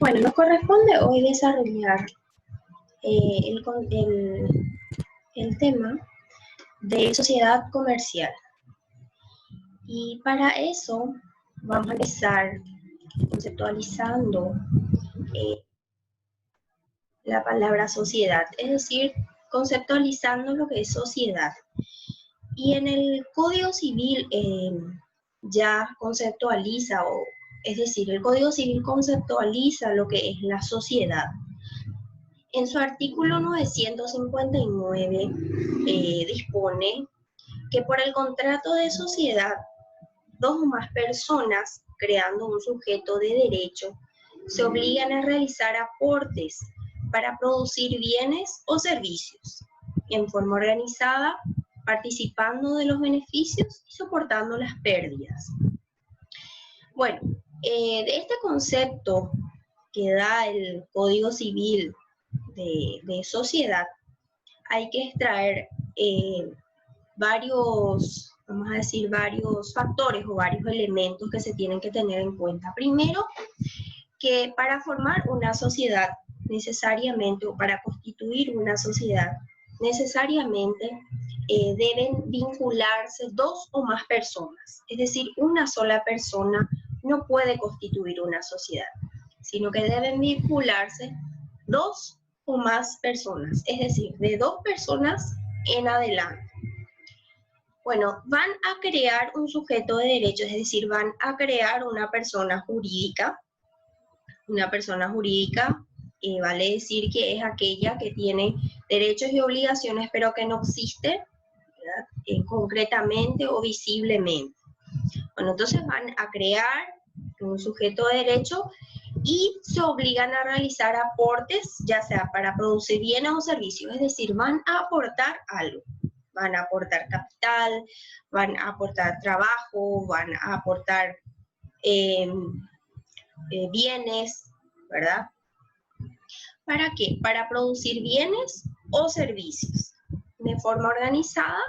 Bueno, nos corresponde hoy desarrollar el tema de sociedad comercial. Y para eso vamos a empezar conceptualizando la palabra sociedad, es decir, conceptualizando lo que es sociedad. Y en el Código Civil ya conceptualiza, es decir, el Código Civil conceptualiza lo que es la sociedad. En su artículo 959 dispone que por el contrato de sociedad, dos o más personas, creando un sujeto de derecho, se obligan a realizar aportes para producir bienes o servicios en forma organizada, participando de los beneficios y soportando las pérdidas. Bueno, de este concepto que da el Código Civil de sociedad, hay que extraer varios factores o varios elementos que se tienen que tener en cuenta. Primero, que para formar una sociedad necesariamente, o para constituir una sociedad, necesariamente deben vincularse dos o más personas. Es decir, una sola persona no puede constituir una sociedad, sino que deben vincularse dos o más personas, es decir, de dos personas en adelante. Bueno, van a crear un sujeto de derecho, es decir, van a crear una persona jurídica. Una persona jurídica vale decir que es aquella que tiene derechos y obligaciones, pero que no existe, concretamente o visiblemente. Bueno, entonces van a crear un sujeto de derecho y se obligan a realizar aportes, ya sea para producir bienes o servicios, es decir, van a aportar algo. Van a aportar capital, van a aportar trabajo, van a aportar bienes, ¿verdad? ¿Para qué? Para producir bienes o servicios de forma organizada.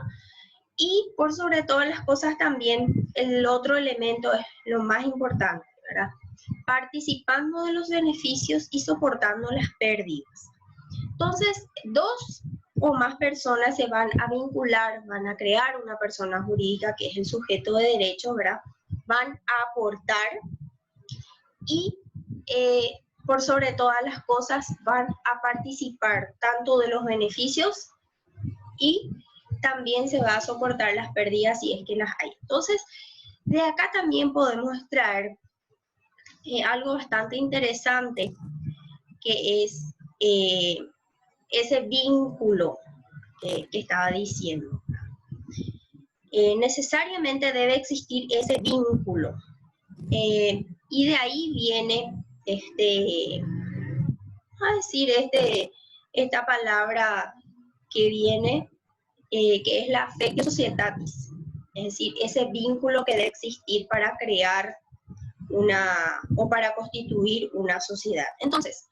Y por sobre todas las cosas también el otro elemento es lo más importante, ¿verdad? Participando de los beneficios y soportando las pérdidas. Entonces, dos o más personas se van a vincular, van a crear una persona jurídica que es el sujeto de derecho, ¿verdad? Van a aportar y por sobre todas las cosas van a participar tanto de los beneficios y también se va a soportar las pérdidas si es que las hay. Entonces, de acá también podemos extraer algo bastante interesante, que es ese vínculo que estaba diciendo. Necesariamente debe existir ese vínculo. Y de ahí viene esta palabra que viene, que es la affectio societatis, es decir, ese vínculo que debe existir para crear o para constituir una sociedad. Entonces,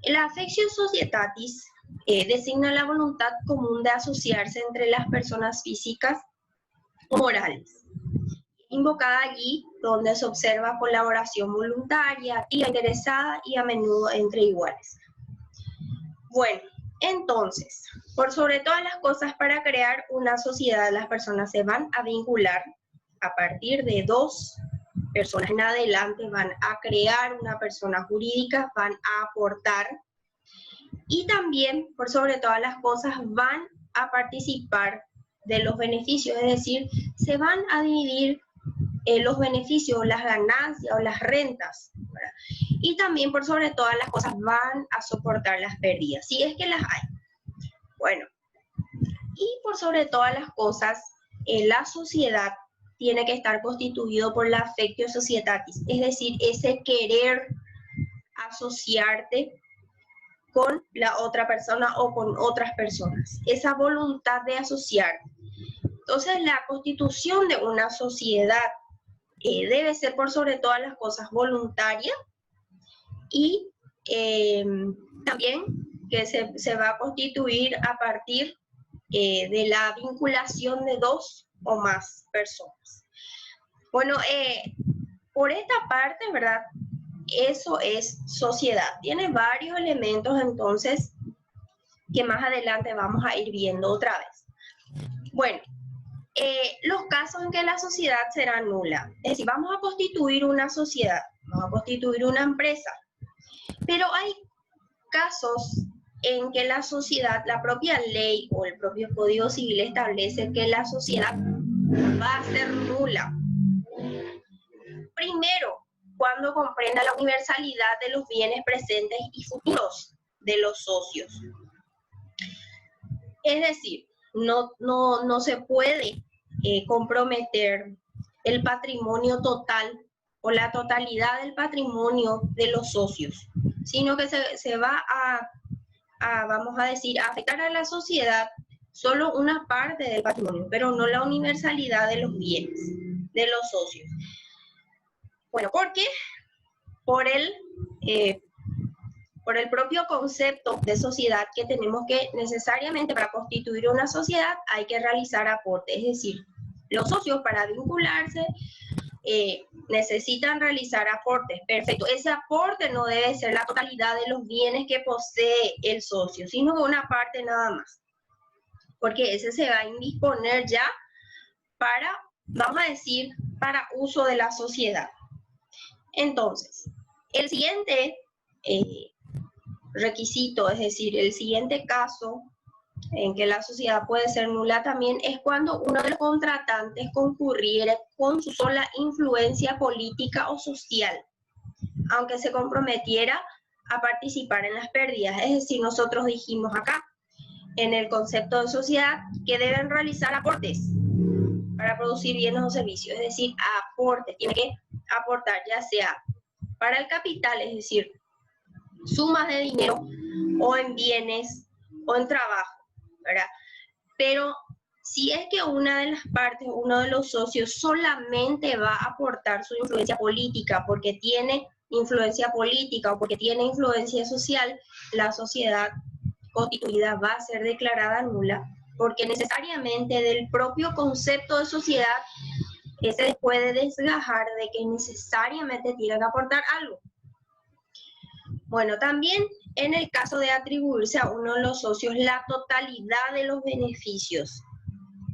la affectio societatis designa la voluntad común de asociarse entre las personas físicas o morales, invocada allí donde se observa colaboración voluntaria, activa, interesada y a menudo entre iguales. Bueno, entonces, por sobre todas las cosas, para crear una sociedad, las personas se van a vincular a partir de dos personas en adelante, van a crear una persona jurídica, van a aportar y también, por sobre todas las cosas, van a participar de los beneficios, es decir, se van a dividir los beneficios, las ganancias o las rentas, ¿verdad? Y también por sobre todas las cosas van a soportar las pérdidas, si es que las hay. Bueno, y por sobre todas las cosas, la sociedad tiene que estar constituido por la affectio societatis, es decir, ese querer asociarte con la otra persona o con otras personas, esa voluntad de asociarte. Entonces, la constitución de una sociedad debe ser por sobre todas las cosas voluntaria y también que se va a constituir a partir de la vinculación de dos o más personas. Bueno, por esta parte, ¿verdad? eso es sociedad. Tiene varios elementos entonces que más adelante vamos a ir viendo otra vez. Bueno, los casos en que la sociedad será nula. Es decir, vamos a constituir una sociedad, vamos a constituir una empresa, pero hay casos en que la sociedad, la propia ley o el propio Código Civil establece que la sociedad va a ser nula. Primero, cuando comprenda la universalidad de los bienes presentes y futuros de los socios. Es decir, no se puede comprometer el patrimonio total o la totalidad del patrimonio de los socios, sino que se va vamos a decir, a afectar a la sociedad solo una parte del patrimonio, pero no la universalidad de los bienes de los socios. Bueno, ¿por qué? Por el propio concepto de sociedad que tenemos que necesariamente para constituir una sociedad hay que realizar aportes, es decir, los socios para vincularse necesitan realizar aportes. Perfecto, ese aporte no debe ser la totalidad de los bienes que posee el socio, sino una parte nada más, porque ese se va a indisponer ya para, vamos a decir, para uso de la sociedad. Entonces, el siguiente requisito, es decir, el siguiente caso en que la sociedad puede ser nula también es cuando uno de los contratantes concurriere con su sola influencia política o social, aunque se comprometiera a participar en las pérdidas. Es decir, nosotros dijimos acá, en el concepto de sociedad, que deben realizar aportes para producir bienes o servicios, es decir, aportes, tiene que aportar ya sea para el capital, es decir, sumas de dinero o en bienes o en trabajo, ¿verdad? Pero si es que una de las partes, uno de los socios solamente va a aportar su influencia política porque tiene influencia política o porque tiene influencia social, la sociedad constituida va a ser declarada nula, porque necesariamente del propio concepto de sociedad se puede desgajar de que necesariamente tiene que aportar algo. Bueno, también en el caso de atribuirse a uno de los socios la totalidad de los beneficios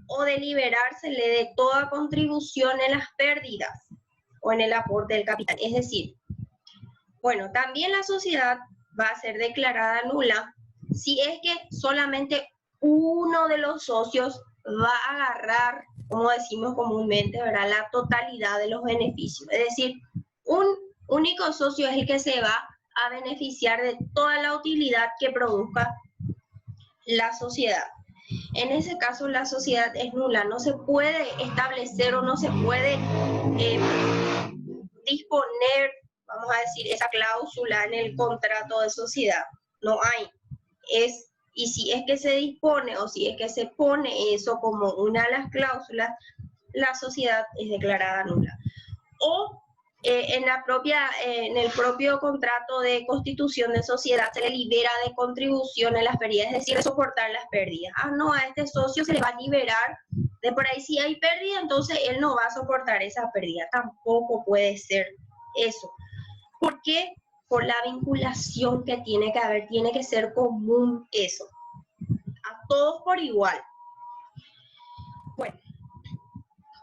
o de liberársele de toda contribución en las pérdidas o en el aporte del capital. Es decir, bueno, también la sociedad va a ser declarada nula si es que solamente uno de los socios va a agarrar, como decimos comúnmente, ¿verdad?, la totalidad de los beneficios. Es decir, un único socio es el que se va a beneficiar de toda la utilidad que produzca la sociedad. En ese caso, la sociedad es nula. No se puede establecer o no se puede disponer, vamos a decir, esa cláusula en el contrato de sociedad. No hay. Y si es que se dispone o si es que se pone eso como una de las cláusulas, la sociedad es declarada nula. O en el propio contrato de constitución de sociedad se le libera de contribución en las pérdidas, es decir, de soportar las pérdidas. Ah, no, a este socio se le va a liberar de por ahí si hay pérdida, entonces él no va a soportar esa pérdida. Tampoco puede ser eso. ¿Por qué? Por la vinculación que tiene que haber, tiene que ser común eso. A todos por igual. Bueno.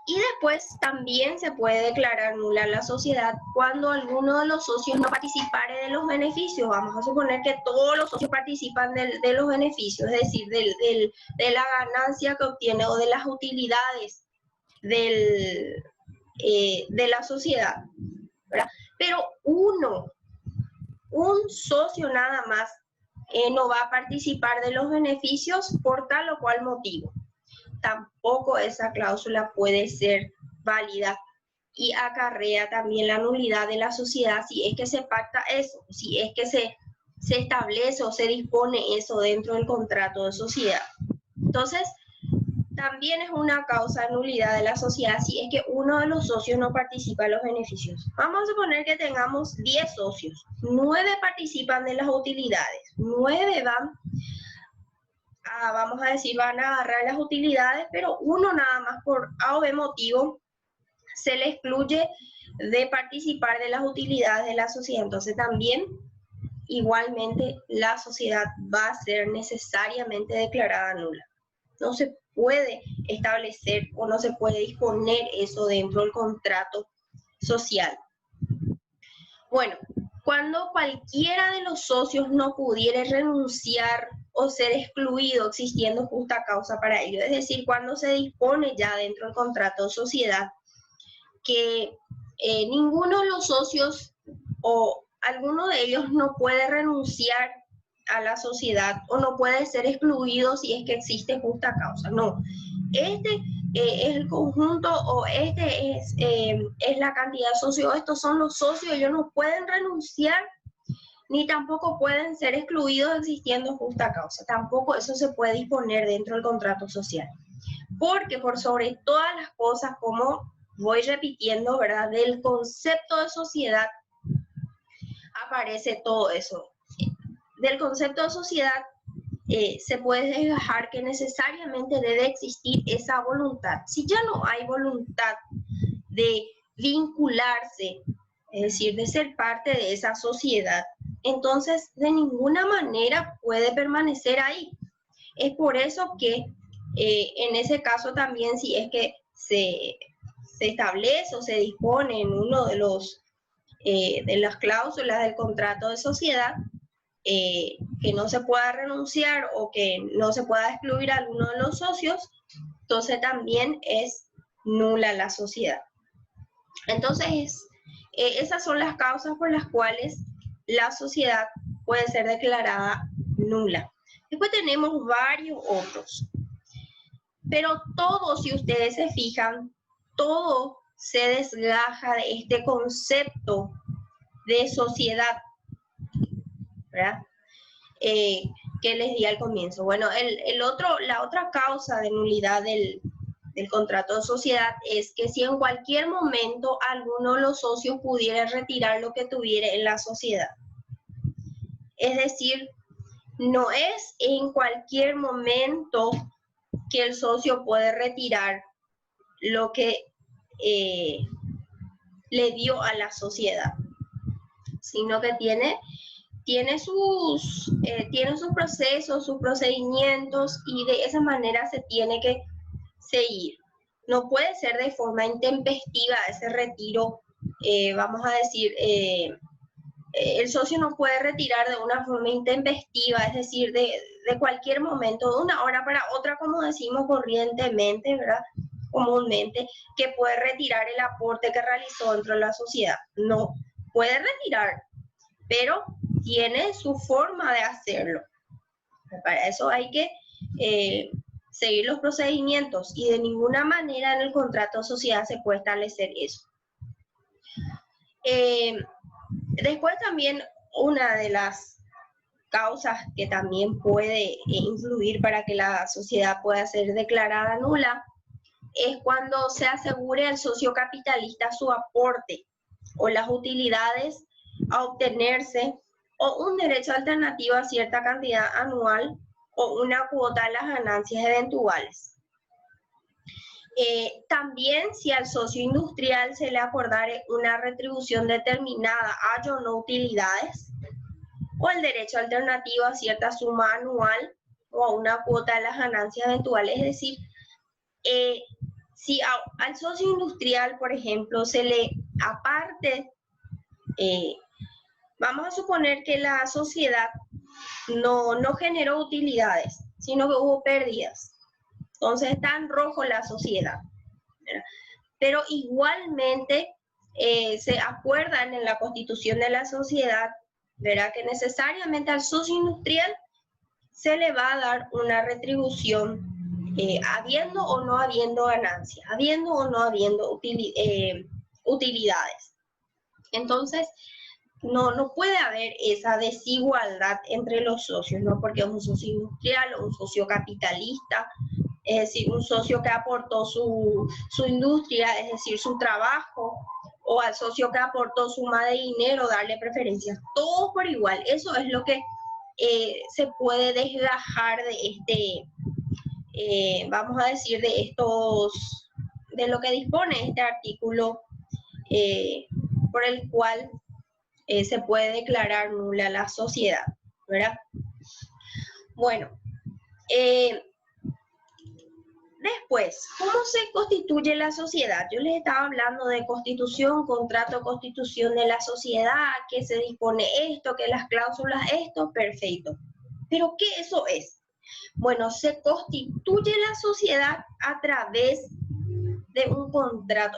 Y después también se puede declarar nula la sociedad cuando alguno de los socios no participare de los beneficios. Vamos a suponer que todos los socios participan de los beneficios, es decir, de la ganancia que obtiene o de las utilidades de la sociedad, ¿verdad? Pero un socio nada más no va a participar de los beneficios por tal o cual motivo. Tampoco esa cláusula puede ser válida y acarrea también la nulidad de la sociedad si es que se pacta eso, si es que se establece o se dispone eso dentro del contrato de sociedad. Entonces, también es una causa de nulidad de la sociedad si es que uno de los socios no participa en los beneficios. Vamos a suponer que tengamos 10 socios, 9 participan de las utilidades, 9 vamos a decir, van a agarrar las utilidades, pero uno nada más por A o B motivo se le excluye de participar de las utilidades de la sociedad. Entonces también, igualmente, la sociedad va a ser necesariamente declarada nula. No se puede establecer o no se puede disponer eso dentro del contrato social. Bueno, cuando cualquiera de los socios no pudiere renunciar o ser excluido existiendo justa causa para ello, es decir, cuando se dispone ya dentro del contrato de sociedad que ninguno de los socios o alguno de ellos no puede renunciar a la sociedad o no puede ser excluido si es que existe justa causa. No, este es el conjunto o este es la cantidad de socios, estos son los socios, ellos no pueden renunciar ni tampoco pueden ser excluidos existiendo justa causa. Tampoco eso se puede disponer dentro del contrato social. Porque por sobre todas las cosas, como voy repitiendo, ¿verdad? Del concepto de sociedad aparece todo eso. Del concepto de sociedad se puede desgajar que necesariamente debe existir esa voluntad. Si ya no hay voluntad de vincularse, es decir, de ser parte de esa sociedad, entonces de ninguna manera puede permanecer ahí. Es por eso que en ese caso también, si es que se establece o se dispone en uno de las cláusulas del contrato de sociedad, que no se pueda renunciar o que no se pueda excluir a alguno de los socios, entonces también es nula la sociedad. Entonces, esas son las causas por las cuales la sociedad puede ser declarada nula. Después tenemos varios otros, pero todo, si ustedes se fijan, todo se desgaja de este concepto de sociedad, ¿verdad? Que les di al comienzo. Bueno, la otra causa de nulidad del contrato de sociedad es que si en cualquier momento alguno de los socios pudiera retirar lo que tuviera en la sociedad. Es decir, no es en cualquier momento que el socio puede retirar lo que le dio a la sociedad, sino que tiene sus procesos, sus procedimientos, y de esa manera se tiene que seguir. No puede ser de forma intempestiva ese retiro, vamos a decir, el socio no puede retirar de una forma intempestiva, es decir, de cualquier momento, de una hora para otra, como decimos corrientemente, ¿verdad? Comúnmente, que puede retirar el aporte que realizó dentro de la sociedad. No, puede retirar, pero tiene su forma de hacerlo. Para eso hay que seguir los procedimientos, y de ninguna manera en el contrato de sociedad se puede establecer eso. Después también una de las causas que también puede influir para que la sociedad pueda ser declarada nula es cuando se asegure al socio capitalista su aporte o las utilidades a obtenerse, o un derecho alternativo a cierta cantidad anual o una cuota de las ganancias eventuales. También si al socio industrial se le acordare una retribución determinada a o no utilidades, o el derecho alternativo a cierta suma anual o a una cuota de las ganancias eventuales. Es decir, si al socio industrial, por ejemplo, se le aparte, vamos a suponer que la sociedad no generó utilidades, sino que hubo pérdidas. Entonces está en rojo la sociedad, ¿verdad? Pero igualmente se acuerdan en la constitución de la sociedad, ¿verdad?, que necesariamente al socio industrial se le va a dar una retribución, habiendo o no habiendo ganancias, habiendo o no habiendo utilidades. Entonces, no puede haber esa desigualdad entre los socios, no porque es un socio industrial o un socio capitalista, es decir, un socio que aportó su industria, es decir, su trabajo, o al socio que aportó suma de dinero, darle preferencias, todos por igual. Eso es lo que se puede desgajar de vamos a decir, de lo que dispone este artículo por el cual se puede declarar nula la sociedad, ¿verdad? Bueno, después, ¿cómo se constituye la sociedad? Yo les estaba hablando de constitución, contrato, constitución de la sociedad, que se dispone esto, que las cláusulas esto, perfecto. ¿Pero qué eso es? Bueno, se constituye la sociedad a través de un contrato.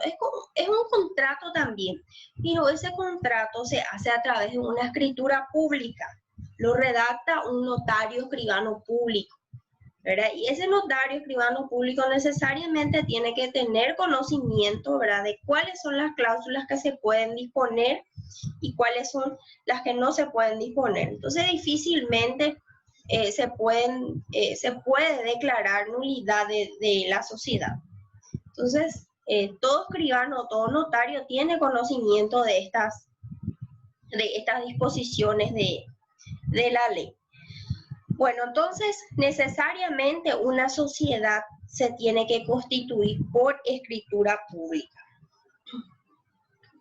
Es un contrato también, pero ese contrato se hace a través de una escritura pública. Lo redacta un notario escribano público, ¿verdad? Y ese notario escribano público necesariamente tiene que tener conocimiento, ¿verdad?, de cuáles son las cláusulas que se pueden disponer y cuáles son las que no se pueden disponer. Entonces, difícilmente se puede declarar nulidad de la sociedad. Entonces, todo escribano, todo notario tiene conocimiento de estas disposiciones de la ley. Bueno, entonces, necesariamente una sociedad se tiene que constituir por escritura pública.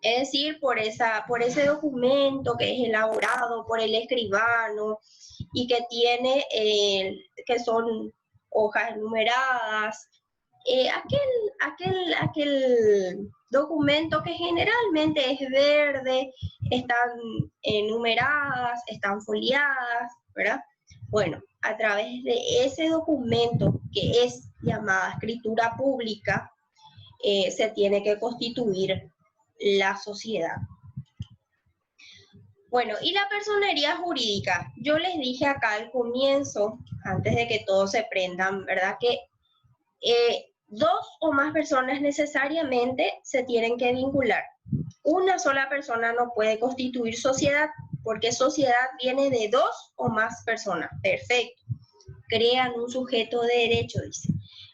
Es decir, por ese documento que es elaborado por el escribano y que tiene, que son hojas numeradas, aquel documento que generalmente es verde, están numeradas, están foliadas, ¿verdad? Bueno, a través de ese documento que es llamada escritura pública, se tiene que constituir la sociedad. Bueno, y la personería jurídica. Yo les dije acá al comienzo, antes de que todos se prendan, ¿verdad?, que dos o más personas necesariamente se tienen que vincular. Una sola persona no puede constituir sociedad, porque sociedad viene de dos o más personas. Perfecto. Crean un sujeto de derecho, dice.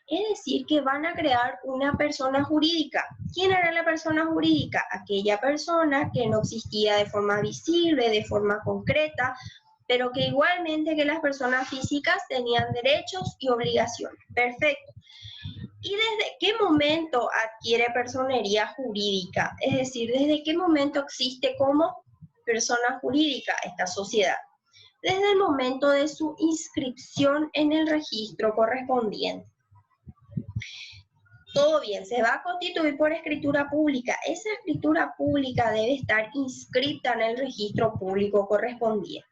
Es decir, que van a crear una persona jurídica. ¿Quién era la persona jurídica? Aquella persona que no existía de forma visible, de forma concreta, pero que igualmente que las personas físicas tenían derechos y obligaciones. Perfecto. ¿Y desde qué momento adquiere personería jurídica? Es decir, ¿desde qué momento existe como persona jurídica esta sociedad? Desde el momento de su inscripción en el registro correspondiente. Todo bien, se va a constituir por escritura pública. Esa escritura pública debe estar inscrita en el registro público correspondiente.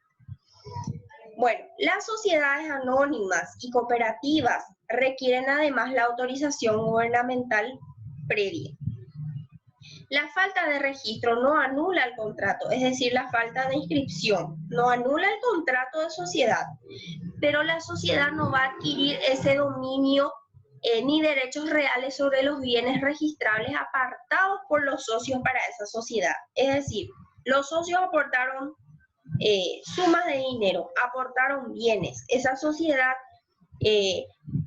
Bueno, las sociedades anónimas y cooperativas requieren además la autorización gubernamental previa. La falta de registro no anula el contrato, es decir, la falta de inscripción no anula el contrato de sociedad, pero la sociedad no va a adquirir ese dominio ni derechos reales sobre los bienes registrables apartados por los socios para esa sociedad. Es decir, los socios aportaron sumas de dinero, aportaron bienes. Esa sociedad,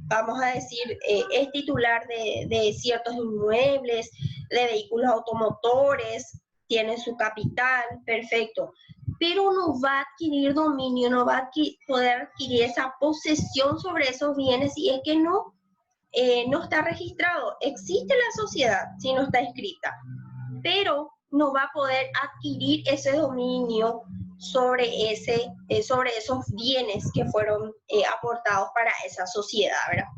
vamos a decir, es titular de ciertos inmuebles, de vehículos automotores, tiene su capital, perfecto. Pero no va a adquirir dominio, no va a poder adquirir esa posesión sobre esos bienes si es que no está registrado. Existe la sociedad si no está escrita, pero no va a poder adquirir ese dominio sobre esos bienes que fueron aportados para esa sociedad, ¿verdad?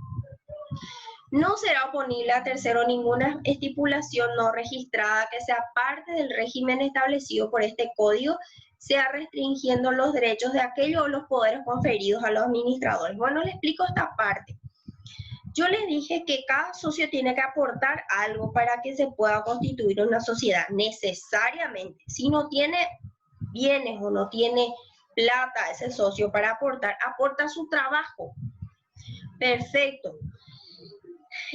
No será oponible a tercero ninguna estipulación no registrada que sea parte del régimen establecido por este código, sea restringiendo los derechos de aquellos o los poderes conferidos a los administradores. Bueno, les explico esta parte. Yo les dije que cada socio tiene que aportar algo para que se pueda constituir una sociedad, necesariamente. Si no tiene bienes o no tiene plata ese socio para aportar, aporta su trabajo. Perfecto.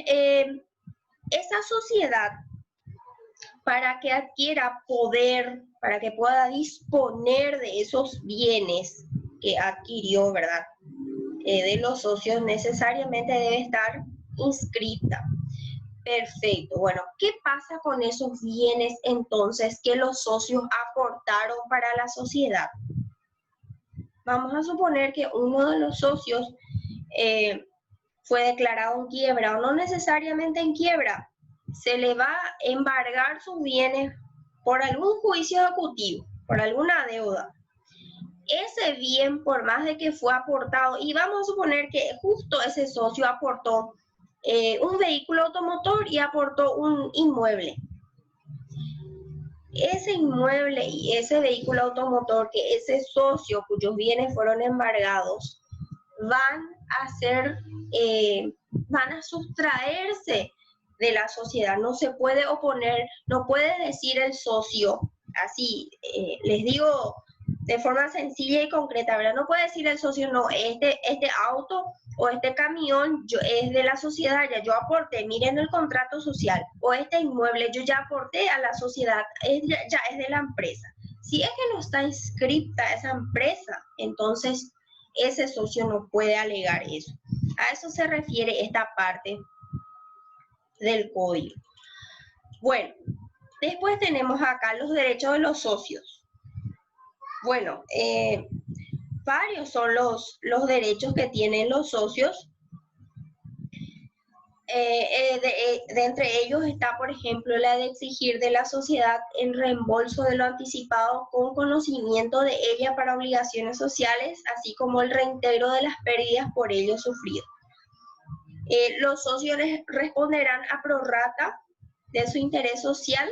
Esa sociedad, para que adquiera poder, para que pueda disponer de esos bienes que adquirió, ¿verdad?, de los socios, necesariamente debe estar inscrita. Perfecto. Bueno, ¿qué pasa con esos bienes entonces que los socios aportaron para la sociedad? Vamos a suponer que uno de los socios fue declarado en quiebra, o no necesariamente en quiebra, se le va a embargar sus bienes por algún juicio ejecutivo, por alguna deuda. Ese bien, por más de que fue aportado, y vamos a suponer que justo ese socio aportó un vehículo automotor y aportó un inmueble. Ese inmueble y ese vehículo automotor que ese socio cuyos bienes fueron embargados van a sustraerse de la sociedad. No se puede oponer, no puede decir el socio, así les digo de forma sencilla y concreta, ¿verdad? No puede decir el socio, no, este auto o este camión es de la sociedad, ya yo aporté, miren el contrato social, o este inmueble yo ya aporté a la sociedad, ya es de la empresa. Si es que no está inscripta esa empresa, entonces ese socio no puede alegar eso. A eso se refiere esta parte del código. Bueno, después tenemos acá los derechos de los socios. Bueno, varios son los derechos que tienen los socios. De entre ellos está, por ejemplo, la de exigir de la sociedad el reembolso de lo anticipado con conocimiento de ella para obligaciones sociales, así como el reintegro de las pérdidas por ello sufrido. Los socios responderán a prorrata de su interés social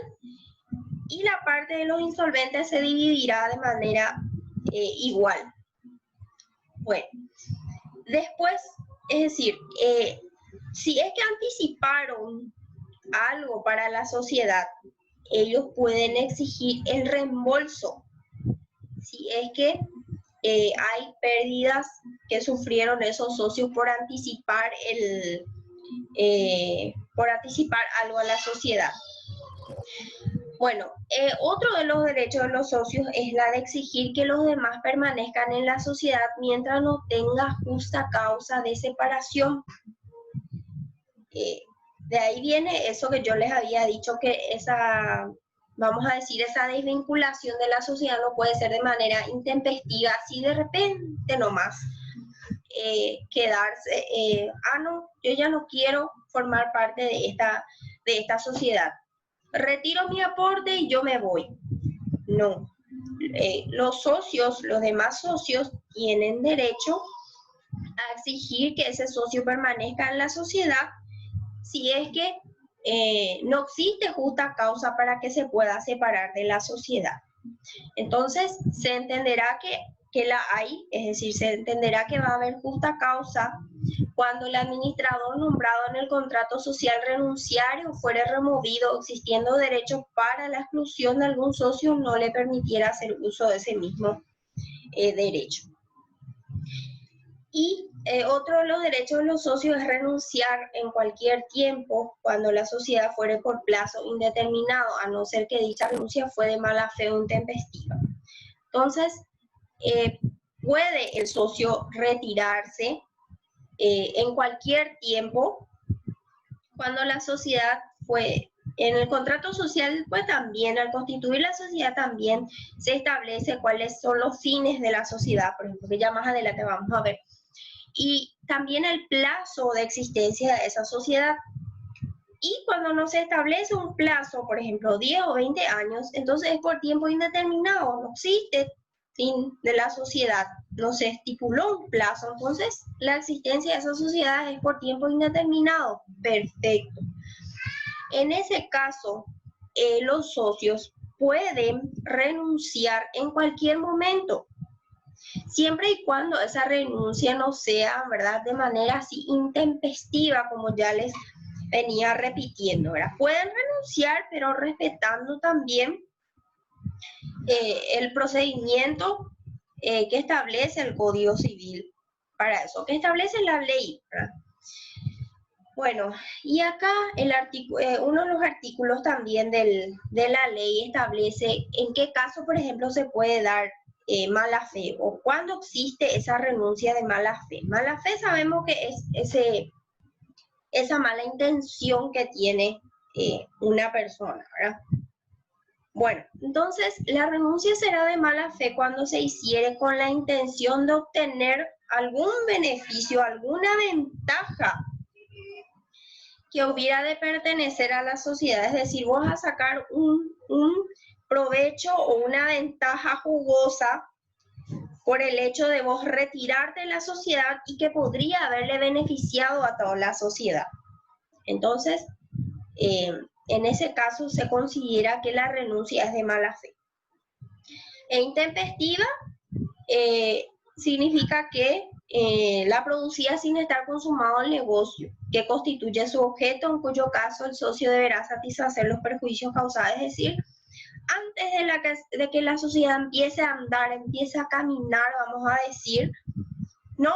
y la parte de los insolventes se dividirá de manera igual. Bueno, después, es decir, si es que anticiparon algo para la sociedad, ellos pueden exigir el reembolso. Si es que hay pérdidas que sufrieron esos socios por anticipar algo a la sociedad. Bueno, otro de los derechos de los socios es la de exigir que los demás permanezcan en la sociedad mientras no tenga justa causa de separación. De ahí viene eso que yo les había dicho, que esa desvinculación de la sociedad no puede ser de manera intempestiva, así de repente nomás quedarse, no, yo ya no quiero formar parte de esta sociedad. Retiro mi aporte y yo me voy. No. Los demás socios tienen derecho a exigir que ese socio permanezca en la sociedad si es que no existe justa causa para que se pueda separar de la sociedad. Entonces, se entenderá que la hay, es decir, se entenderá que va a haber justa causa cuando el administrador nombrado en el contrato social renunciare o fuere removido, existiendo derechos para la exclusión de algún socio, no le permitiera hacer uso de ese mismo derecho. Y otro de los derechos de los socios es renunciar en cualquier tiempo cuando la sociedad fuere por plazo indeterminado, a no ser que dicha renuncia fue de mala fe o intempestiva. Entonces, puede el socio retirarse en cualquier tiempo cuando la sociedad fue, en el contrato social, pues también al constituir la sociedad también se establece cuáles son los fines de la sociedad, por ejemplo, que ya más adelante vamos a ver. Y también el plazo de existencia de esa sociedad. Y cuando no se establece un plazo, por ejemplo, 10 o 20 años, entonces es por tiempo indeterminado, no existe fin de la sociedad, no se estipuló un plazo, entonces la existencia de esa sociedad es por tiempo indeterminado. Perfecto. En ese caso, los socios pueden renunciar en cualquier momento, siempre y cuando esa renuncia no sea, ¿verdad?, de manera así intempestiva, como ya les venía repitiendo, ¿verdad? Pueden renunciar, pero respetando también el procedimiento que establece el Código Civil para eso, que establece la ley, ¿verdad? Bueno, y acá uno de los artículos también de la ley establece en qué caso, por ejemplo, se puede dar mala fe o cuándo existe esa renuncia de mala fe. Mala fe sabemos que es esa mala intención que tiene una persona, ¿verdad? Bueno, entonces la renuncia será de mala fe cuando se hiciere con la intención de obtener algún beneficio, alguna ventaja que hubiera de pertenecer a la sociedad, es decir, vos vas a sacar un provecho o una ventaja jugosa por el hecho de vos retirarte de la sociedad y que podría haberle beneficiado a toda la sociedad. Entonces, en ese caso se considera que la renuncia es de mala fe. E intempestiva significa que la producida sin estar consumado el negocio, que constituye su objeto, en cuyo caso el socio deberá satisfacer los perjuicios causados, es decir, antes de que la sociedad empiece a andar, empiece a caminar, vamos a decir, no,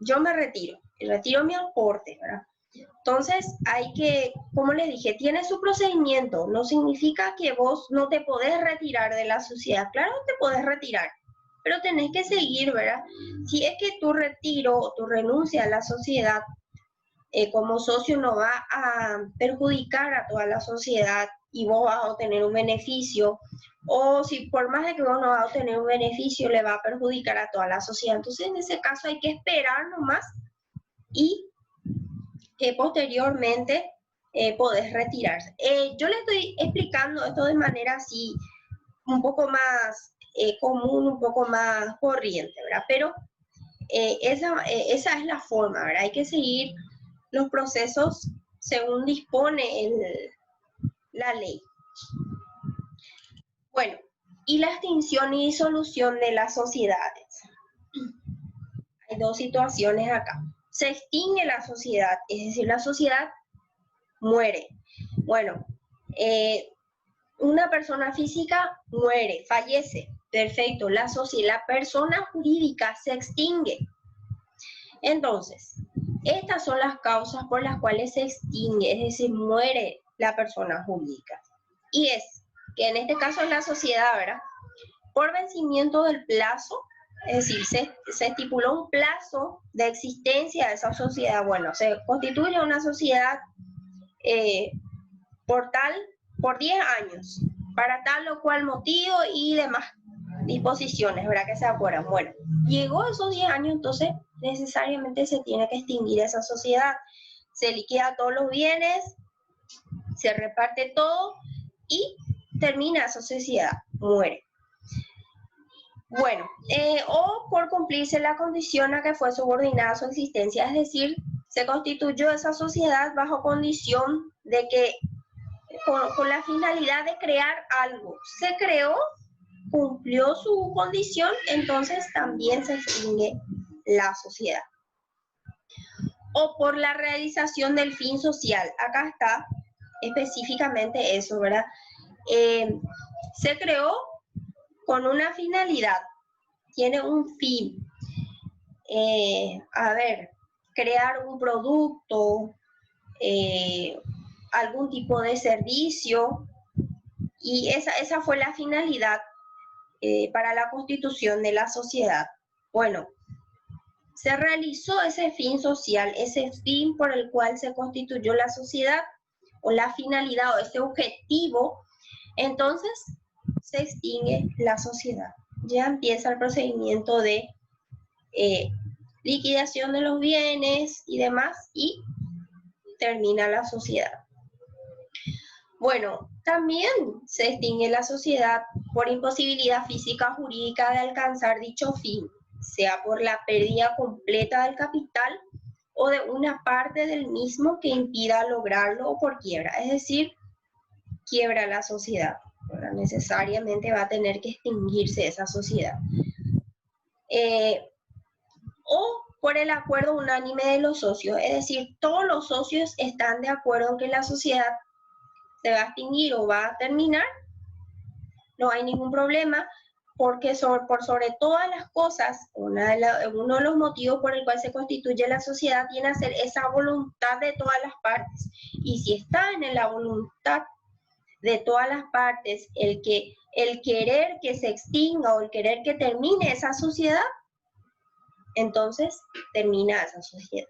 yo me retiro mi aporte, ¿verdad? Entonces, hay que, como les dije, tiene su procedimiento, no significa que vos no te podés retirar de la sociedad, claro que te podés retirar, pero tenés que seguir, ¿verdad? Si es que tu retiro o tu renuncia a la sociedad como socio no va a perjudicar a toda la sociedad y vos vas a obtener un beneficio, o si por más de que vos no vas a obtener un beneficio, le va a perjudicar a toda la sociedad. Entonces, en ese caso hay que esperar nomás y posteriormente podés retirarse. Yo le estoy explicando esto de manera así un poco más común, un poco más corriente, ¿verdad? Pero esa es la forma, ¿verdad? Hay que seguir los procesos según dispone la ley. Bueno, y la extinción y disolución de las sociedades. Hay dos situaciones acá. Se extingue la sociedad, es decir, la sociedad muere. Bueno, una persona física muere, fallece, perfecto. La persona jurídica se extingue. Entonces, estas son las causas por las cuales se extingue, es decir, muere la persona jurídica. Y es que en este caso es la sociedad, ¿verdad? Por vencimiento del plazo, es decir, se estipuló un plazo de existencia de esa sociedad. Bueno, se constituye una sociedad por 10 años, para tal o cual motivo y demás disposiciones, ¿verdad? Que se acuerdan. Bueno, llegó esos 10 años, entonces necesariamente se tiene que extinguir esa sociedad. Se liquida todos los bienes, se reparte todo y termina esa sociedad, muere. Bueno, o por cumplirse la condición a que fue subordinada su existencia, es decir, se constituyó esa sociedad bajo condición de que con la finalidad de crear algo. Se creó, cumplió su condición, entonces también se extingue la sociedad. O por la realización del fin social. Acá está específicamente eso, ¿verdad? Se creó con una finalidad, tiene un fin. Crear un producto, algún tipo de servicio, y esa fue la finalidad para la constitución de la sociedad. Bueno, se realizó ese fin social, ese fin por el cual se constituyó la sociedad, o la finalidad, o ese objetivo, entonces se extingue la sociedad. Ya empieza el procedimiento de liquidación de los bienes y demás, y termina la sociedad. Bueno, también se extingue la sociedad por imposibilidad física o jurídica de alcanzar dicho fin, sea por la pérdida completa del capital o de una parte del mismo que impida lograrlo, o por quiebra, es decir, quiebra la sociedad. Bueno, necesariamente va a tener que extinguirse esa sociedad. O por el acuerdo unánime de los socios, es decir, todos los socios están de acuerdo en que la sociedad se va a extinguir o va a terminar, no hay ningún problema, porque por sobre todas las cosas, uno de los motivos por el cual se constituye la sociedad viene a ser esa voluntad de todas las partes. Y si está en la voluntad de todas las partes el querer que se extinga o el querer que termine esa sociedad, entonces termina esa sociedad.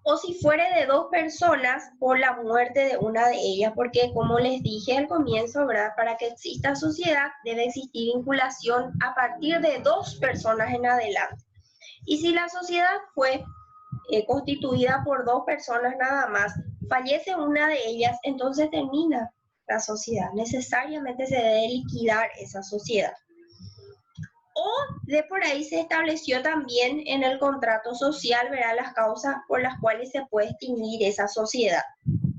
O si fuere de dos personas, por la muerte de una de ellas, porque como les dije al comienzo, ¿verdad? Para que exista sociedad debe existir vinculación a partir de dos personas en adelante. Y si la sociedad fue constituida por dos personas nada más, fallece una de ellas, entonces termina la sociedad. Necesariamente se debe liquidar esa sociedad. O de por ahí se estableció también en el contrato social, verá, las causas por las cuales se puede extinguir esa sociedad.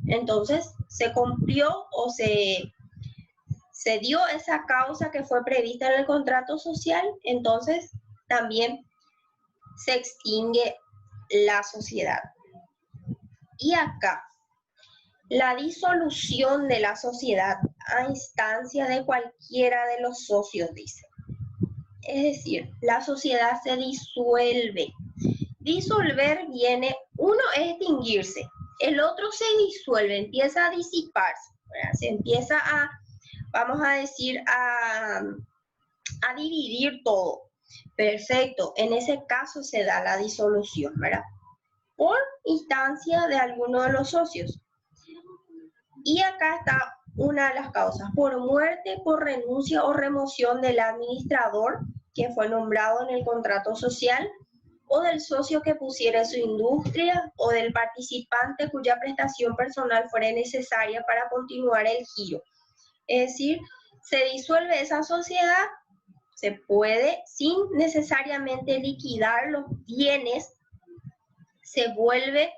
Entonces se cumplió o se dio esa causa que fue prevista en el contrato social, entonces también se extingue la sociedad. Y acá, la disolución de la sociedad a instancia de cualquiera de los socios, dice. Es decir, la sociedad se disuelve. Disolver viene, uno es extinguirse, el otro se disuelve, empieza a disiparse, ¿verdad? Se empieza a, vamos a decir, a dividir todo. Perfecto, en ese caso se da la disolución, ¿verdad? Por instancia de alguno de los socios. Y acá está una de las causas: por muerte, por renuncia o remoción del administrador que fue nombrado en el contrato social, o del socio que pusiera su industria, o del participante cuya prestación personal fuera necesaria para continuar el giro. Es decir, se disuelve esa sociedad, se puede, sin necesariamente liquidar los bienes, se vuelve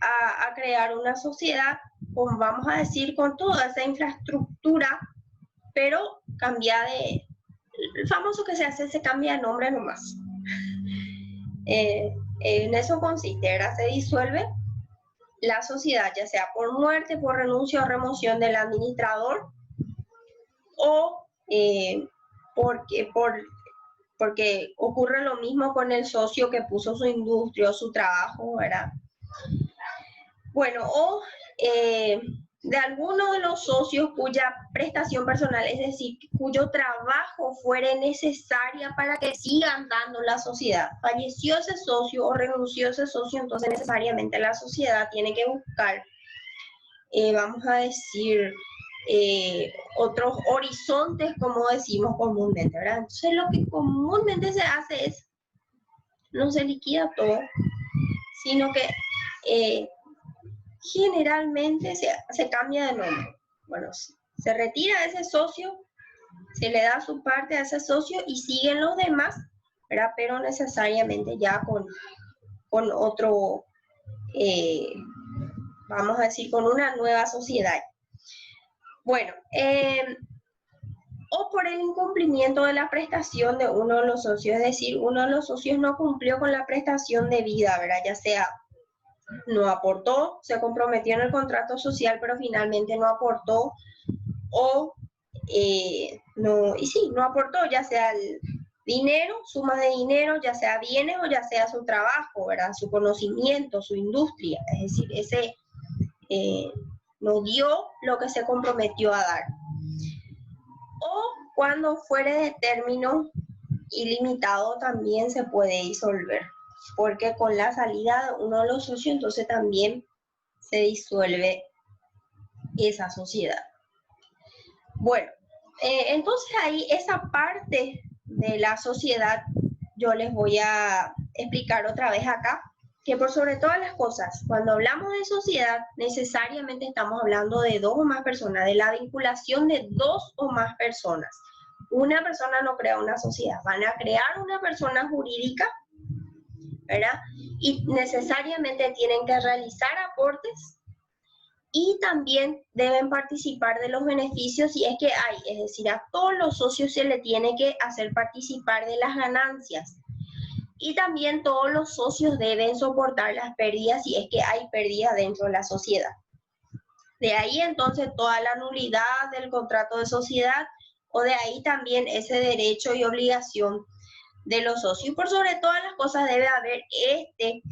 a crear una sociedad, con, vamos a decir, con toda esa infraestructura, pero cambia de, el famoso que se hace, se cambia de nombre nomás. En eso consiste, ¿verdad? Se disuelve la sociedad, ya sea por muerte, por renuncia o remoción del administrador, o porque ocurre lo mismo con el socio que puso su industria o su trabajo, ¿verdad? Bueno, o de alguno de los socios cuya prestación personal, es decir, cuyo trabajo fuere necesaria para que siga andando la sociedad. Falleció ese socio o renunció ese socio, entonces necesariamente la sociedad tiene que buscar, vamos a decir, otros horizontes, como decimos comúnmente, ¿verdad? Entonces lo que comúnmente se hace es, no se liquida todo, sino que generalmente se cambia de nombre. Bueno, se retira ese socio, se le da su parte a ese socio y siguen los demás, ¿verdad? Pero necesariamente ya con otro, vamos a decir, con una nueva sociedad. Bueno, o por el incumplimiento de la prestación de uno de los socios, es decir, uno de los socios no cumplió con la prestación debida, ¿verdad? Ya sea no aportó, se comprometió en el contrato social, pero finalmente no aportó, o no aportó, ya sea el dinero, sumas de dinero, ya sea bienes o ya sea su trabajo, ¿verdad? Su conocimiento, su industria, es decir, ese no dio lo que se comprometió a dar. O cuando fuere de término ilimitado también se puede disolver, porque con la salida de uno de los socios entonces también se disuelve esa sociedad. Bueno, entonces ahí esa parte de la sociedad yo les voy a explicar otra vez acá, que por sobre todas las cosas, cuando hablamos de sociedad, necesariamente estamos hablando de dos o más personas, de la vinculación de dos o más personas. Una persona no crea una sociedad, van a crear una persona jurídica, ¿verdad? Y necesariamente tienen que realizar aportes y también deben participar de los beneficios si es que hay, es decir, a todos los socios se le tiene que hacer participar de las ganancias. Y también todos los socios deben soportar las pérdidas si es que hay pérdidas dentro de la sociedad. De ahí entonces toda la nulidad del contrato de sociedad, o de ahí también ese derecho y obligación de los socios. Y por sobre todas las cosas debe haber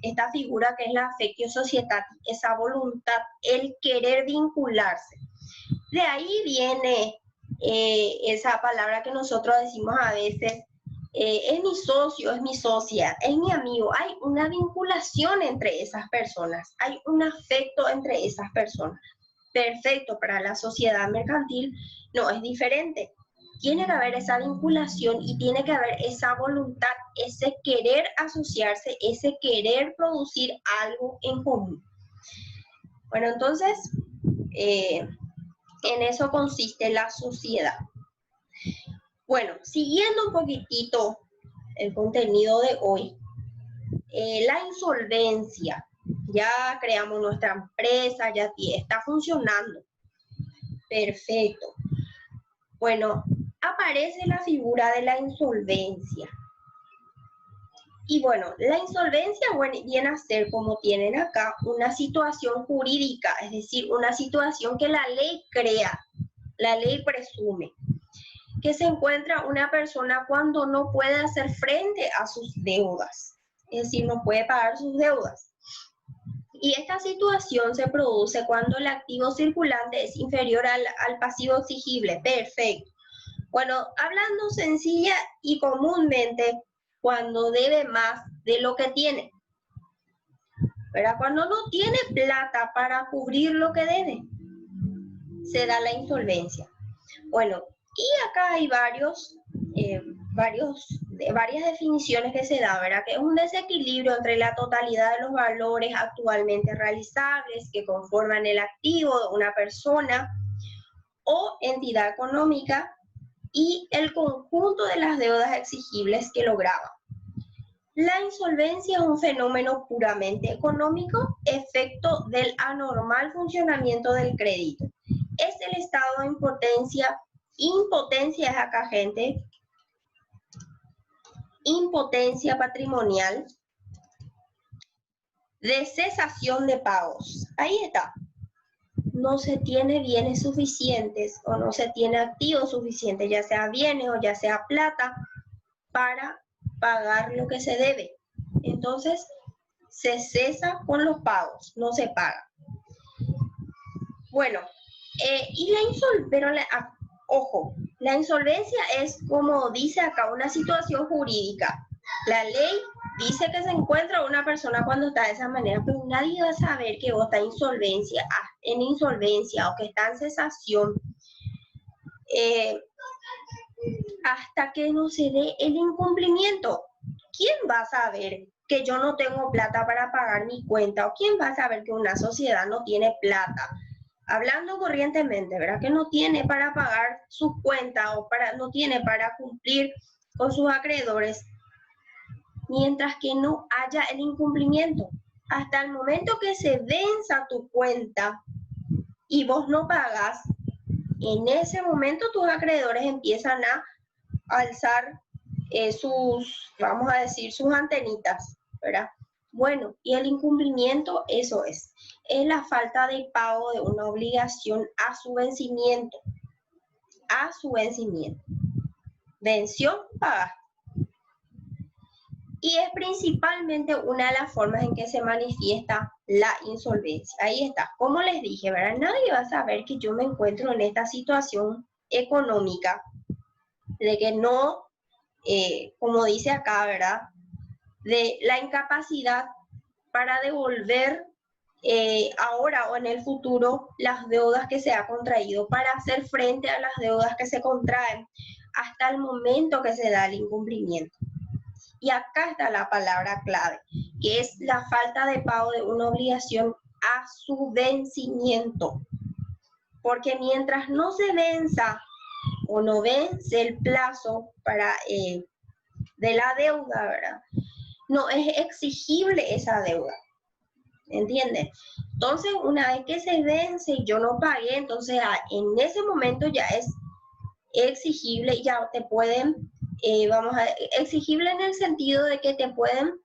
esta figura que es la affectio societatis, esa voluntad, el querer vincularse. De ahí viene esa palabra que nosotros decimos a veces, es mi socio, es mi socia, es mi amigo. Hay una vinculación entre esas personas, hay un afecto entre esas personas. Perfecto, para la sociedad mercantil no es diferente. tiene que haber esa vinculación y tiene que haber esa voluntad, ese querer asociarse, ese querer producir algo en común. Bueno, entonces, en eso consiste la sociedad. Bueno, siguiendo un poquitito el contenido de hoy, la insolvencia. Ya creamos nuestra empresa, ya está funcionando. Perfecto. Bueno, aparece la figura de la insolvencia. Y bueno, la insolvencia viene a ser, como tienen acá, una situación jurídica, es decir, una situación que la ley crea, la ley presume, que se encuentra una persona cuando no puede hacer frente a sus deudas, es decir, no puede pagar sus deudas. Y esta situación se produce cuando el activo circulante es inferior al pasivo exigible. Perfecto. Bueno, hablando sencilla y comúnmente, cuando debe más de lo que tiene. ¿Verdad? Cuando no tiene plata para cubrir lo que debe, se da la insolvencia. Bueno, y acá hay varias definiciones que se da, ¿verdad? Que es un desequilibrio entre la totalidad de los valores actualmente realizables que conforman el activo de una persona o entidad económica y el conjunto de las deudas exigibles que lo graban. La insolvencia es un fenómeno puramente económico, efecto del anormal funcionamiento del crédito. Es el estado de impotencia es acá, gente, impotencia patrimonial, de cesación de pagos. Ahí está. No se tiene bienes suficientes o no se tiene activos suficientes, ya sea bienes o ya sea plata, para pagar lo que se debe. Entonces, se cesa con los pagos, no se paga. Bueno, y ojo, la insolvencia es, como dice acá, una situación jurídica. La ley dice que se encuentra una persona cuando está de esa manera, pero nadie va a saber que vos estás en insolvencia o que está en cesación hasta que no se dé el incumplimiento. ¿Quién va a saber que yo no tengo plata para pagar mi cuenta? ¿O quién va a saber que una sociedad no tiene plata? Hablando corrientemente, ¿verdad? Que no tiene para pagar sus cuentas o no tiene para cumplir con sus acreedores, mientras que no haya el incumplimiento. Hasta el momento que se venza tu cuenta y vos no pagas, en ese momento tus acreedores empiezan a alzar vamos a decir, sus antenitas, ¿verdad? Bueno, y el incumplimiento, eso es la falta de pago de una obligación a su vencimiento. A su vencimiento. Venció, paga. Y es principalmente una de las formas en que se manifiesta la insolvencia. Ahí está. Como les dije, ¿verdad? Nadie va a saber que yo me encuentro en esta situación económica de que no, como dice acá, ¿verdad? De la incapacidad para devolver ahora o en el futuro las deudas que se ha contraído, para hacer frente a las deudas que se contraen hasta el momento que se da el incumplimiento. Y acá está la palabra clave, que es la falta de pago de una obligación a su vencimiento. Porque mientras no se venza o no vence el plazo de la deuda, ¿verdad? No es exigible esa deuda. ¿Entiendes? Entonces, una vez que se vence y yo no pagué, entonces en ese momento ya es exigible y ya te pueden, exigible en el sentido de que te pueden,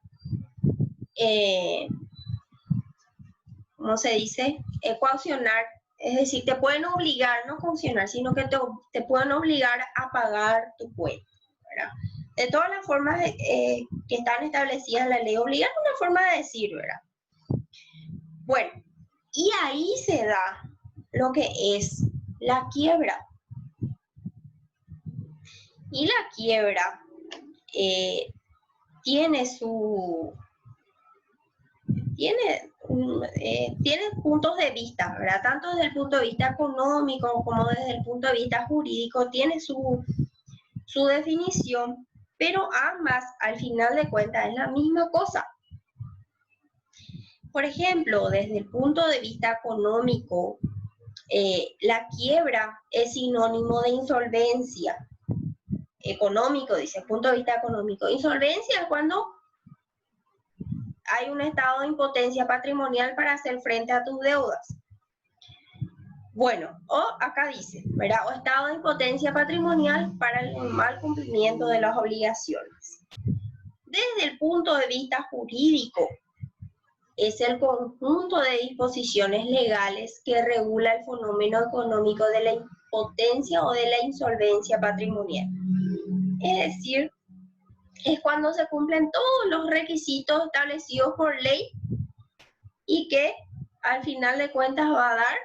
¿cómo se dice? Coaccionar, es decir, te pueden obligar, no coaccionar, sino que te pueden obligar a pagar tu cuenta, ¿verdad? De todas las formas que están establecidas en la ley, obligar es una forma de decir, ¿verdad? Bueno, y ahí se da lo que es la quiebra. Y la quiebra tiene tiene puntos de vista, ¿verdad? Tanto desde el punto de vista económico como desde el punto de vista jurídico, tiene su definición, pero ambas, al final de cuentas, es la misma cosa. Por ejemplo, desde el punto de vista económico, la quiebra es sinónimo de insolvencia. Económico, dice, punto de vista económico. Insolvencia es cuando hay un estado de impotencia patrimonial para hacer frente a tus deudas. Bueno, o acá dice, ¿verdad? O estado de impotencia patrimonial para el normal cumplimiento de las obligaciones. Desde el punto de vista jurídico, es el conjunto de disposiciones legales que regula el fenómeno económico de la impotencia o de la insolvencia patrimonial. Es decir, es cuando se cumplen todos los requisitos establecidos por ley y que al final de cuentas va a dar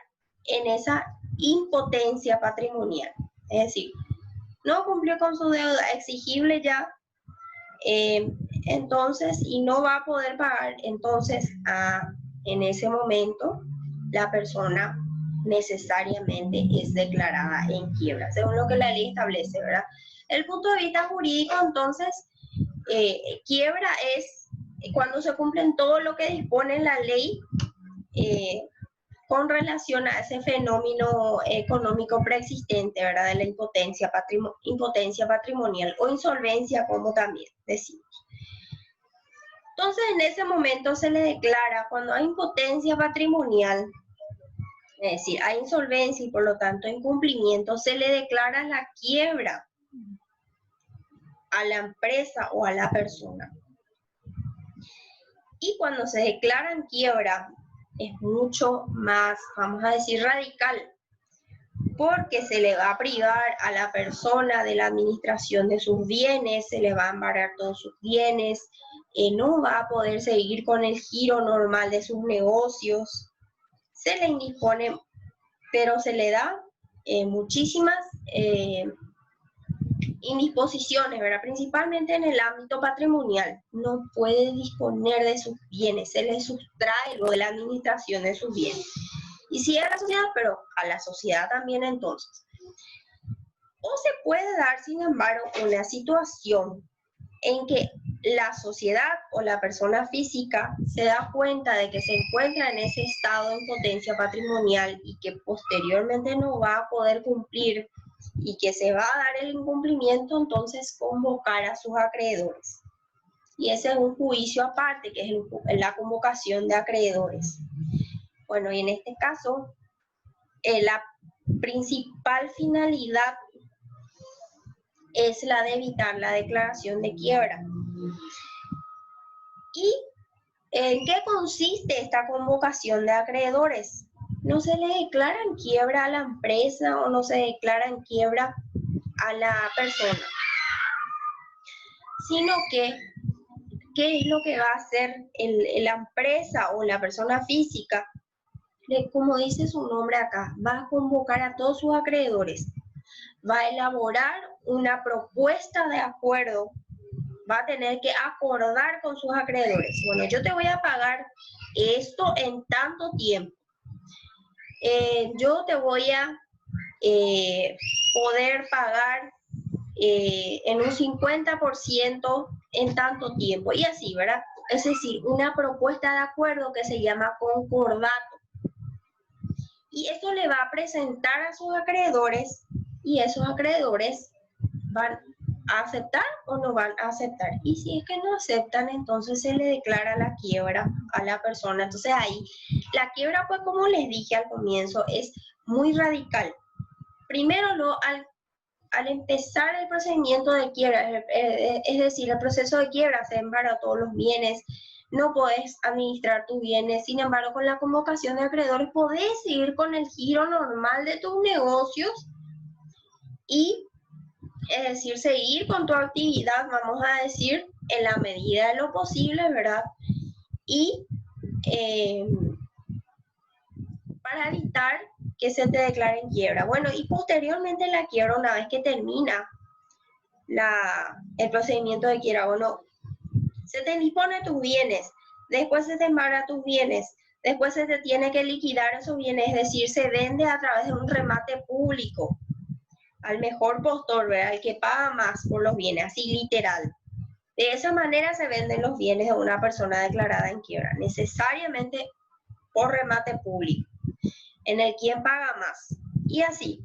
en esa impotencia patrimonial. Es decir, no cumplió con su deuda exigible ya, entonces, y no va a poder pagar, entonces en ese momento la persona necesariamente es declarada en quiebra, según lo que la ley establece, ¿verdad? El punto de vista jurídico, entonces, quiebra es cuando se cumplen todo lo que dispone la ley con relación a ese fenómeno económico preexistente, ¿verdad? De la impotencia patrimonial o insolvencia, como también decimos. Entonces, en ese momento se le declara, cuando hay impotencia patrimonial, es decir, hay insolvencia y por lo tanto incumplimiento, se le declara la quiebra a la empresa o a la persona. Y cuando se declara en quiebra, es mucho más, vamos a decir, radical, porque se le va a privar a la persona de la administración de sus bienes, se le va a embargar todos sus bienes, no va a poder seguir con el giro normal de sus negocios, se le indispone, pero se le da muchísimas indisposiciones, ¿verdad? Principalmente en el ámbito patrimonial. No puede disponer de sus bienes, se le sustrae lo de la administración de sus bienes. Y sí a la sociedad, pero a la sociedad también entonces. O se puede dar, sin embargo, una situación en que la sociedad o la persona física se da cuenta de que se encuentra en ese estado de impotencia patrimonial y que posteriormente no va a poder cumplir y que se va a dar el incumplimiento, entonces convocar a sus acreedores. Y ese es un juicio aparte, que es la convocación de acreedores. Bueno, y en este caso, la principal finalidad es la de evitar la declaración de quiebra. ¿Y en qué consiste esta convocación de acreedores? No se le declara en quiebra a la empresa o no se declara en quiebra a la persona, sino que, ¿qué es lo que va a hacer la empresa o la persona física? Como dice su nombre acá, va a convocar a todos sus acreedores, va a elaborar una propuesta de acuerdo, va a tener que acordar con sus acreedores. Bueno, yo te voy a pagar esto en tanto tiempo. Yo te voy a poder pagar en un 50% en tanto tiempo. Y así, ¿verdad? Es decir, una propuesta de acuerdo que se llama concordato. Y eso le va a presentar a sus acreedores y esos acreedores van a aceptar o no van a aceptar. Y si es que no aceptan, entonces se le declara la quiebra a la persona. Entonces ahí, la quiebra, pues como les dije al comienzo, es muy radical. Primero, al empezar el procedimiento de quiebra, es decir, el proceso de quiebra se embarga todos los bienes, no podés administrar tus bienes, sin embargo, con la convocación de acreedores podés seguir con el giro normal de tus negocios y, es decir, seguir con tu actividad, vamos a decir, en la medida de lo posible, ¿verdad? Y para evitar que se te declare en quiebra. Bueno, y posteriormente la quiebra, una vez que termina el procedimiento de quiebra, bueno, se te dispone tus bienes, después se te embarga tus bienes, después se te tiene que liquidar esos bienes, es decir, se vende a través de un remate público al mejor postor, ¿verdad? El que paga más por los bienes, así literal. De esa manera se venden los bienes de una persona declarada en quiebra, necesariamente por remate público, en el quien paga más. Y así.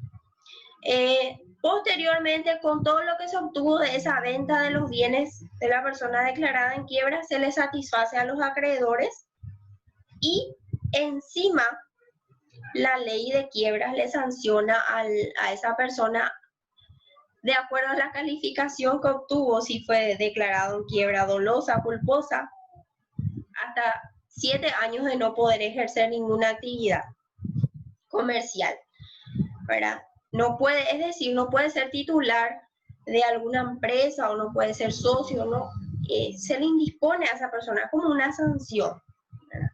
Posteriormente, con todo lo que se obtuvo de esa venta de los bienes de la persona declarada en quiebra, se le satisface a los acreedores y encima la ley de quiebras le sanciona a esa persona de acuerdo a la calificación que obtuvo, si fue declarado en quiebra dolosa, culposa, hasta 7 años de no poder ejercer ninguna actividad comercial, ¿verdad? No puede, es decir, no puede ser titular de alguna empresa o no puede ser socio, no, se le indispone a esa persona como una sanción, ¿verdad?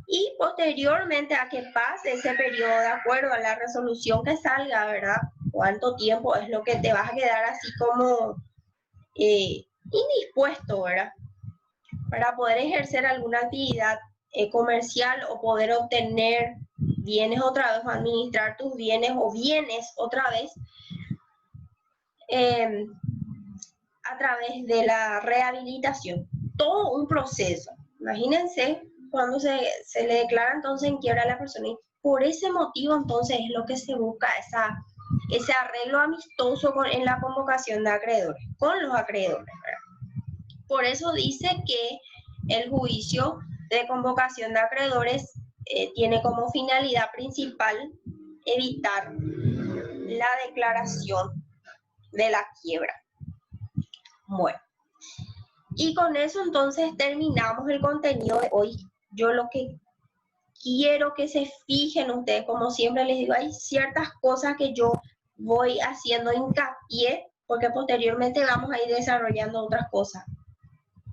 Y posteriormente a que pase ese periodo de acuerdo a la resolución que salga, ¿verdad? ¿Cuánto tiempo es lo que te vas a quedar así como indispuesto, ¿verdad? Para poder ejercer alguna actividad comercial o poder obtener bienes otra vez, administrar tus bienes o bienes otra vez a través de la rehabilitación. Todo un proceso. Imagínense cuando se le declara entonces en quiebra a la persona y por ese motivo entonces es lo que se busca ese arreglo amistoso en la convocación de acreedores, con los acreedores, ¿verdad? Por eso dice que el juicio de convocación de acreedores tiene como finalidad principal evitar la declaración de la quiebra. Bueno, y con eso entonces terminamos el contenido de hoy. Yo lo que quiero que se fijen ustedes, como siempre les digo, hay ciertas cosas que yo voy haciendo hincapié, porque posteriormente vamos a ir desarrollando otras cosas,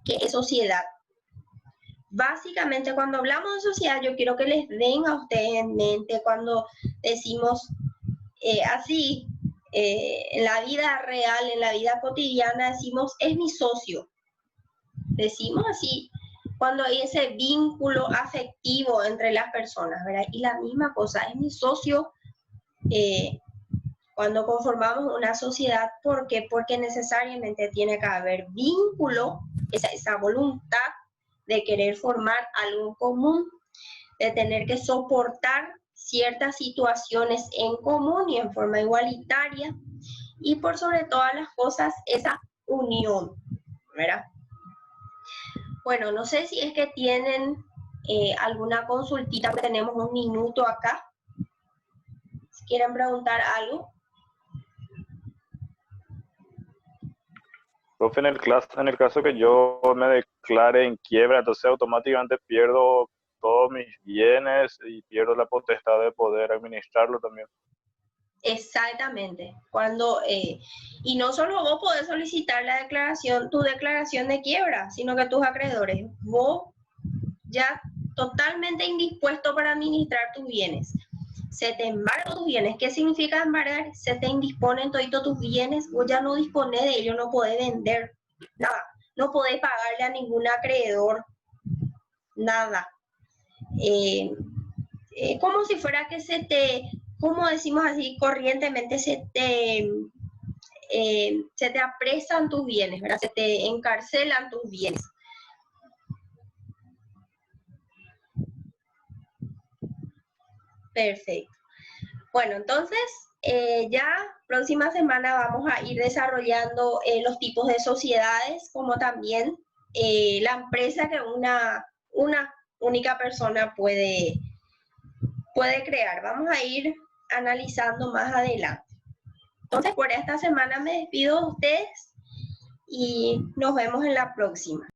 que es sociedad. Básicamente, cuando hablamos de sociedad, yo quiero que les den a ustedes en mente cuando decimos así, en la vida real, en la vida cotidiana, decimos, es mi socio. Decimos así, cuando hay ese vínculo afectivo entre las personas, ¿verdad? Y la misma cosa, es mi socio cuando conformamos una sociedad. ¿Por qué? Porque necesariamente tiene que haber vínculo, esa voluntad de querer formar algo común, de tener que soportar ciertas situaciones en común y en forma igualitaria, y por sobre todas las cosas, esa unión, ¿verdad? Bueno, no sé si es que tienen alguna consultita, porque tenemos un minuto acá. Si quieren preguntar algo. Profe, en el caso que yo me declare en quiebra, entonces automáticamente pierdo todos mis bienes y pierdo la potestad de poder administrarlo también. Exactamente. Cuando, y no solo vos podés solicitar la declaración, tu declaración de quiebra, sino que tus acreedores, vos ya totalmente indispuesto para administrar tus bienes. Se te embargan tus bienes. ¿Qué significa embargar? Se te indisponen todos tus bienes, vos ya no disponés de ellos, no podés vender nada, no podés pagarle a ningún acreedor nada. Como si fuera que se te, como decimos así corrientemente, se te apresan tus bienes, ¿verdad? Se te encarcelan tus bienes. Perfecto. Bueno, entonces ya próxima semana vamos a ir desarrollando los tipos de sociedades, como también la empresa que una única persona puede crear. Vamos a ir analizando más adelante. Entonces, por esta semana me despido de ustedes y nos vemos en la próxima.